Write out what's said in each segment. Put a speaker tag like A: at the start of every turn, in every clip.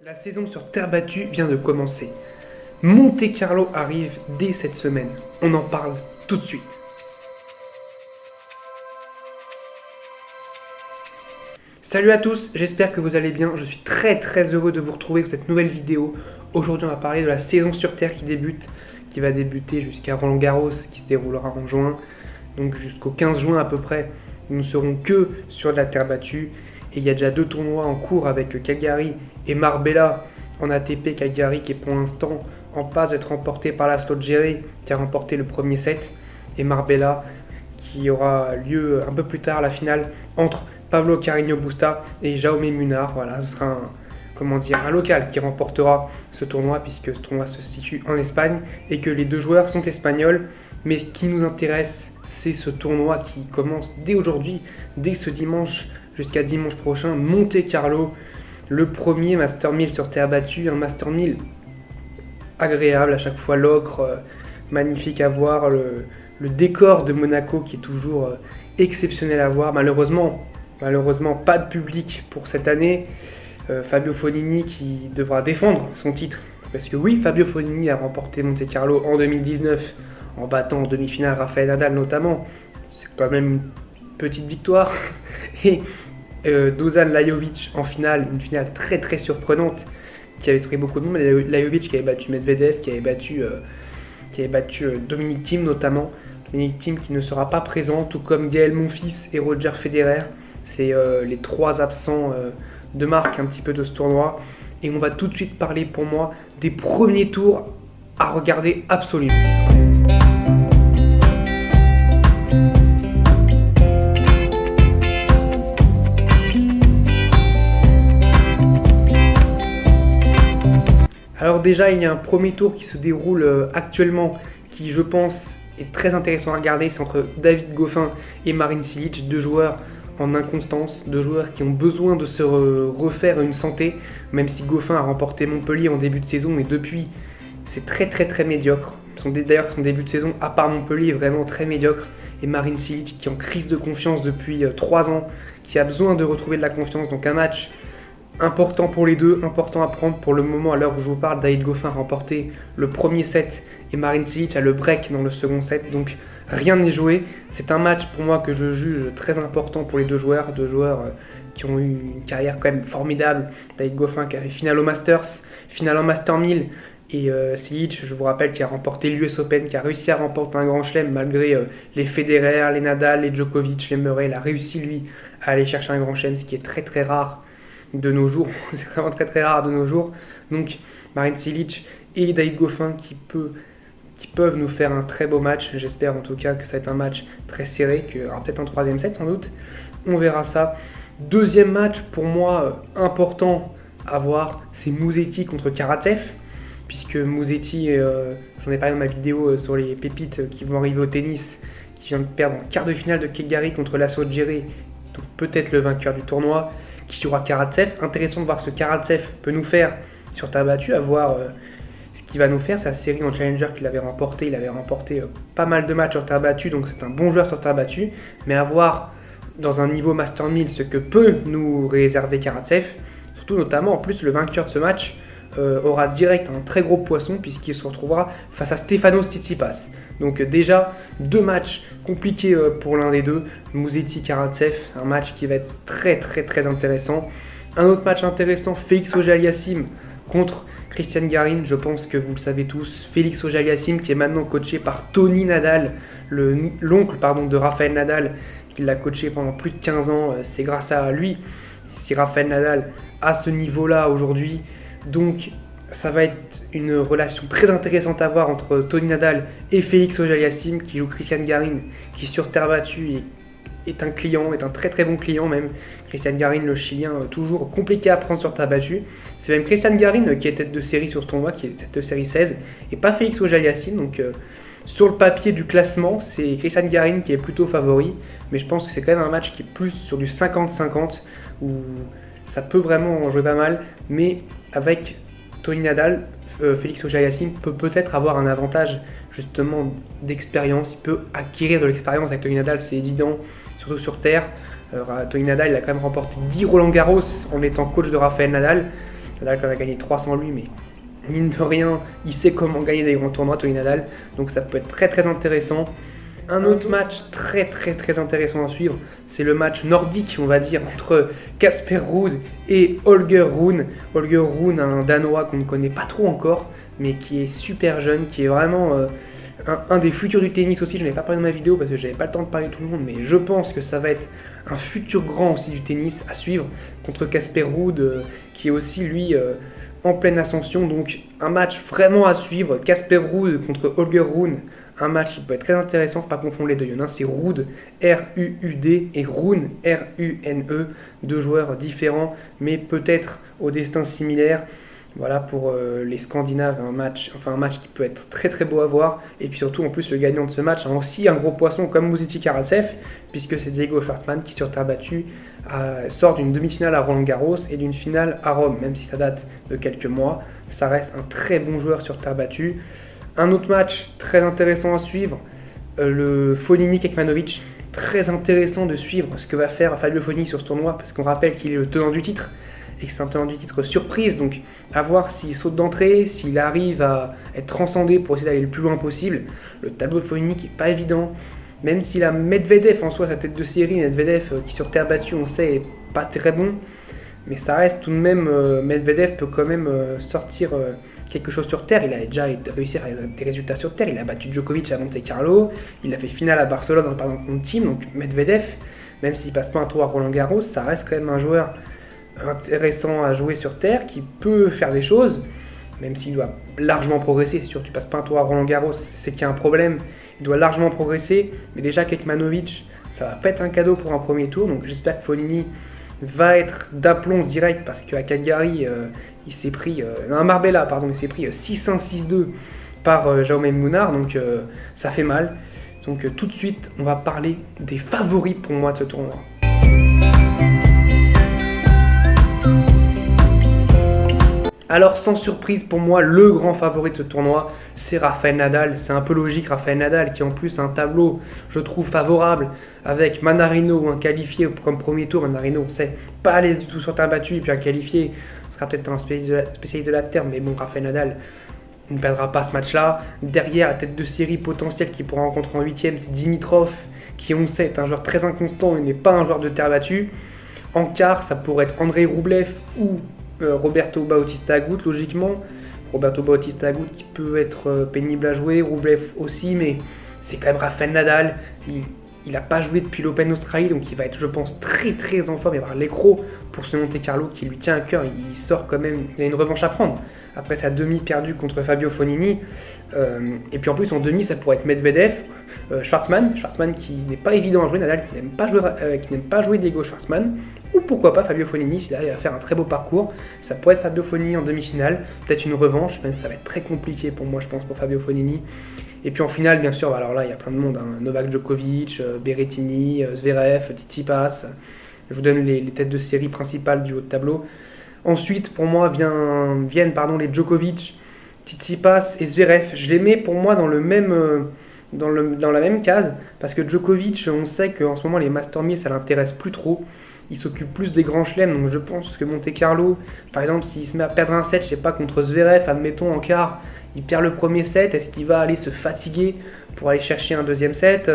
A: La saison sur terre battue vient de commencer. Monte Carlo arrive dès cette semaine. On en parle tout de suite. Salut à tous, j'espère que vous allez bien. Je suis très heureux de vous retrouver pour cette nouvelle vidéo. Aujourd'hui, on va parler de la saison sur terre qui va débuter jusqu'à Roland-Garros, qui se déroulera en juin. Donc jusqu'au 15 juin à peu près, nous ne serons que sur de la terre battue. Et il y a déjà 2 tournois en cours avec Cagliari et Marbella en ATP. Cagliari qui est pour l'instant en passe d'être remporté par la Slogeri, qui a remporté le premier set, et Marbella qui aura lieu un peu plus tard, la finale entre Pablo Carreño Busta et Jaume Munar. Voilà, ce sera un local qui remportera ce tournoi, puisque ce tournoi se situe en Espagne et que les 2 joueurs sont espagnols. Mais ce qui nous intéresse, c'est ce tournoi qui commence dès aujourd'hui, dès ce dimanche jusqu'à dimanche prochain, Monte Carlo, le premier Master 1000 sur terre battue, un Master 1000 agréable, à chaque fois l'ocre, magnifique à voir, le décor de Monaco qui est toujours exceptionnel à voir. Malheureusement, pas de public pour cette année. Fabio Fognini qui devra défendre son titre, parce que oui, Fabio Fognini a remporté Monte Carlo en 2019 en battant en demi-finale Rafael Nadal notamment. C'est quand même une petite victoire. Et Dusan Lajovic en finale, une finale très surprenante qui avait surpris beaucoup de monde. Lajovic qui avait battu Medvedev, qui avait battu Dominic Thiem notamment. Dominic Thiem qui ne sera pas présent, tout comme Gaël Monfils et Roger Federer. C'est les 3 absents de marque un petit peu de ce tournoi. Et on va tout de suite parler pour moi des premiers tours à regarder absolument. Alors déjà, il y a un premier tour qui se déroule actuellement, qui je pense est très intéressant à regarder. C'est entre David Goffin et Marin Cilic, 2 joueurs en inconstance, 2 joueurs qui ont besoin de se refaire une santé, même si Goffin a remporté Montpellier en début de saison, mais depuis, c'est très médiocre. D'ailleurs, son début de saison, à part Montpellier, est vraiment très médiocre. Et Marin Cilic, qui est en crise de confiance depuis 3 ans, qui a besoin de retrouver de la confiance. Donc un match important pour les deux, important à prendre pour le moment. À l'heure où je vous parle, David Goffin a remporté le premier set et Marin Cilic a le break dans le second set. Donc rien n'est joué. C'est un match pour moi que je juge très important pour les 2 joueurs. 2 joueurs qui ont eu une carrière quand même formidable. David Goffin qui a fait finale au Masters, finale en Master 1000. Et Cilic, je vous rappelle, qui a remporté l'US Open, qui a réussi à remporter un grand chelem malgré les Federer, les Nadal, les Djokovic, les Murray. Il a réussi lui à aller chercher un grand chelem, ce qui est très rare de nos jours. C'est vraiment très rare de nos jours. Donc Marin Cilic et David Goffin qui peuvent nous faire un très beau match. J'espère en tout cas que ça va être un match très serré, qu'il y aura peut-être un 3e set sans doute. On verra ça. 2e match pour moi important à voir, c'est Musetti contre Karatsev, puisque Musetti, j'en ai parlé dans ma vidéo sur les pépites qui vont arriver au tennis, qui vient de perdre en quart de finale de Cagliari contre la Slogeri, donc peut-être le vainqueur du tournoi, qui jouera Karatsev. Intéressant de voir ce que Karatsev peut nous faire sur terre battue, à voir ce qu'il va nous faire. Sa série en Challenger qu'il avait remporté, il avait remporté pas mal de matchs sur terre battue, donc c'est un bon joueur sur terre battue. Mais à voir dans un niveau Master 1000 ce que peut nous réserver Karatsev, surtout notamment en plus le vainqueur de ce match aura direct un très gros poisson, puisqu'il se retrouvera face à Stefanos Tsitsipas. Donc déjà 2 matchs compliqués pour l'un des deux, Musetti Karatsev, un match qui va être très intéressant. Un autre match intéressant, Félix Auger-Aliassime contre Cristian Garin. Je pense que vous le savez tous, Félix Auger-Aliassime qui est maintenant coaché par Tony Nadal, l'oncle de Rafael Nadal, qui l'a coaché pendant plus de 15 ans. C'est grâce à lui si Rafael Nadal a ce niveau-là aujourd'hui. Donc ça va être une relation très intéressante à voir entre Tony Nadal et Félix Auger-Aliassime, qui joue Cristian Garin, qui sur terre battue est un client, est un très bon client même. Cristian Garin, le Chilien, toujours compliqué à prendre sur terre battue. C'est même Cristian Garin qui est tête de série sur ce tournoi, qui est tête de série 16, et pas Félix Auger-Aliassime. Donc sur le papier du classement, c'est Cristian Garin qui est plutôt favori, mais je pense que c'est quand même un match qui est plus sur du 50-50, où ça peut vraiment en jouer pas mal, mais avec Tony Nadal, Félix Auger-Aliassime peut peut-être avoir un avantage justement d'expérience. Il peut acquérir de l'expérience avec Tony Nadal, c'est évident, surtout sur terre. Tony Nadal, il a quand même remporté 10 Roland Garros en étant coach de Rafael Nadal. Nadal quand même a gagné 300 lui, mais mine de rien, il sait comment gagner des grands tournois, Tony Nadal. Donc ça peut être très très intéressant. Un autre match très très très intéressant à suivre, c'est le match nordique, on va dire, entre Casper Ruud et Holger Rune. Holger Rune, un Danois qu'on ne connaît pas trop encore, mais qui est super jeune, qui est vraiment un des futurs du tennis aussi. Je n'ai pas parlé dans ma vidéo parce que j'avais pas le temps de parler de tout le monde, mais je pense que ça va être un futur grand aussi du tennis à suivre contre Casper Ruud, qui est aussi lui en pleine ascension. Donc un match vraiment à suivre, Casper Ruud contre Holger Rune. Un match qui peut être très intéressant, faut pas confondre les deux. Il y en a un, c'est Ruud, R-U-U-D, et Rune, R-U-N-E. Deux joueurs différents, mais peut-être au destin similaire. Voilà pour les Scandinaves, un match qui peut être très très beau à voir. Et puis surtout, en plus, le gagnant de ce match a aussi un gros poisson comme Muzici Karatsev, puisque c'est Diego Schwartzmann qui, sur terre battue, sort d'une demi-finale à Roland-Garros et d'une finale à Rome. Même si ça date de quelques mois, ça reste un très bon joueur sur terre battue. Un autre match très intéressant à suivre, le Fognini-Kekmanovic. Très intéressant de suivre ce que va faire Fabio Fognini sur ce tournoi, parce qu'on rappelle qu'il est le tenant du titre, et que c'est un tenant du titre surprise, donc à voir s'il saute d'entrée, s'il arrive à être transcendé pour essayer d'aller le plus loin possible. Le tableau de Fognini qui n'est pas évident, même s'il a Medvedev en soi, sa tête de série, Medvedev qui sur terre battue on sait est pas très bon, mais ça reste tout de même, Medvedev peut quand même sortir quelque chose sur terre. Il a déjà réussi à faire des résultats sur terre, il a battu Djokovic à Monte Carlo, il a fait finale à Barcelone par exemple contre Team, donc Medvedev, même s'il passe pas un tour à Roland Garros, ça reste quand même un joueur intéressant à jouer sur terre, qui peut faire des choses, même s'il doit largement progresser. C'est sûr, tu passes pas un tour à Roland Garros, c'est qu'il y a un problème, il doit largement progresser, mais déjà Kekmanovic, ça va pas être un cadeau pour un premier tour, donc j'espère que Fognini va être d'aplomb direct, parce qu'à Calgary, il s'est pris, à Marbella, pardon, il s'est pris 6-1, 6-2 par Jaume Munar, donc ça fait mal. Donc tout de suite, on va parler des favoris pour moi de ce tournoi. Alors sans surprise pour moi, le grand favori de ce tournoi, c'est Rafael Nadal. C'est un peu logique, Rafael Nadal qui en plus a un tableau, je trouve, favorable avec Mannarino, un qualifié comme premier tour. Mannarino, on sait, pas à l'aise du tout sur terre battue, et puis un qualifié sera peut-être un spécialiste de la terre, mais bon, Rafael Nadal ne perdra pas ce match-là. Derrière, la tête de série potentielle qui pourra rencontrer en 8ème, c'est Dimitrov, qui on sait est un joueur très inconstant, il n'est pas un joueur de terre battue. En quart, ça pourrait être Andrei Rublev ou Roberto Bautista Agut, logiquement. Roberto Bautista Agut qui peut être pénible à jouer, Rublev aussi, mais c'est quand même Rafael Nadal. Il n'a pas joué depuis l'Open d'Australie, donc il va être, je pense, très très en forme. Il va avoir l'écro pour ce Monte Carlo qui lui tient à cœur. Il sort quand même, il a une revanche à prendre après sa demi perdue contre Fabio Fognini. Et puis en plus, en demi, ça pourrait être Medvedev, Schwartzmann qui n'est pas évident à jouer, Nadal qui n'aime pas jouer Diego Schwartzmann. Ou pourquoi pas Fabio Fognini, s'il arrive à faire un très beau parcours. Ça pourrait être Fabio Fognini en demi-finale, peut-être une revanche, même si ça va être très compliqué pour moi, je pense, pour Fabio Fognini. Et puis en finale, bien sûr, alors là, il y a plein de monde, hein. Novak Djokovic, Berrettini, Zverev, Tsitsipas. Je vous donne les têtes de série principales du haut de tableau. Ensuite, pour moi, viennent les Djokovic, Tsitsipas et Zverev. Je les mets pour moi dans la même case, parce que Djokovic, on sait qu'en ce moment, les Master 1000, ça l'intéresse plus trop. Il s'occupe plus des grands chelems, donc je pense que Monte Carlo, par exemple, s'il se met à perdre un set, je sais pas, contre Zverev, admettons en quart, il perd le premier set, est-ce qu'il va aller se fatiguer pour aller chercher un deuxième set,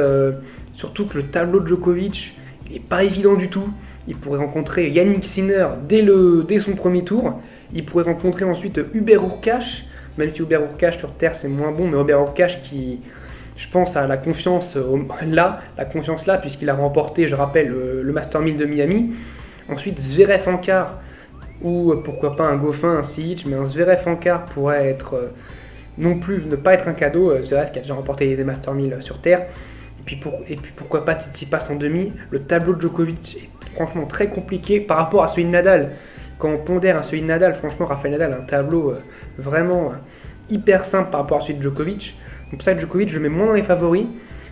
A: surtout que le tableau de Djokovic, il n'est pas évident du tout. Il pourrait rencontrer Yannick Sinner dès son premier tour, il pourrait rencontrer ensuite Hubert Hurkacz, même si Hubert Hurkacz sur terre c'est moins bon, mais Hubert Hurkacz qui, je pense, a la confiance là, puisqu'il a remporté, je rappelle, le Master 1000 de Miami. Ensuite, Zverev en quart, ou pourquoi pas un Goffin, un Cilic, mais un Zverev en quart pourrait être non plus ne pas être un cadeau. Zverev qui a déjà remporté des Master 1000 sur terre. Et puis pourquoi pas Tsitsipas en demi. Le tableau de Djokovic est franchement très compliqué par rapport à celui de Nadal. Quand on pondère à celui de Nadal, franchement, Rafael Nadal a un tableau vraiment hyper simple par rapport à celui de Djokovic. Donc pour ça, Djokovic, je le mets moins dans les favoris.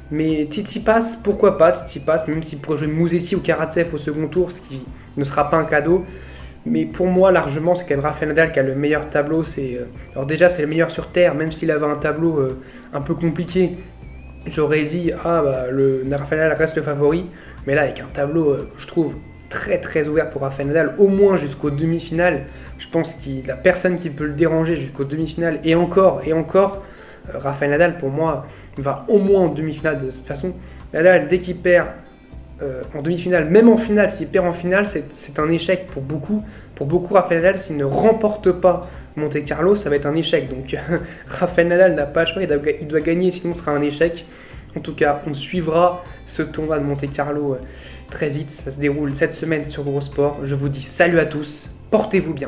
A: Mais Tsitsipas, pourquoi pas Tsitsipas, même s'il pourrait jouer Musetti ou Karatsev au second tour, ce qui ne sera pas un cadeau. Mais pour moi, largement, c'est quand même Rafael Nadal qui a le meilleur tableau. Alors déjà, c'est le meilleur sur terre, même s'il avait un tableau un peu compliqué. J'aurais dit, Rafael Nadal reste le favori. Mais là, avec un tableau, je trouve, très très ouvert pour Rafael Nadal, au moins jusqu'aux demi-finales. Je pense qu'il n'y a personne qui peut le déranger jusqu'aux demi-finales. Et encore, Rafael Nadal, pour moi, va au moins en demi-finale de toute façon. Nadal, dès qu'il perd en demi-finale, même en finale, s'il perd en finale, c'est un échec pour beaucoup. Pour beaucoup, Rafael Nadal, s'il ne remporte pas Monte Carlo, ça va être un échec. Donc Rafael Nadal n'a pas le choix, il doit gagner, sinon ce sera un échec. En tout cas, on suivra ce tournoi de Monte Carlo très vite. Ça se déroule cette semaine sur Eurosport. Je vous dis salut à tous, portez-vous bien.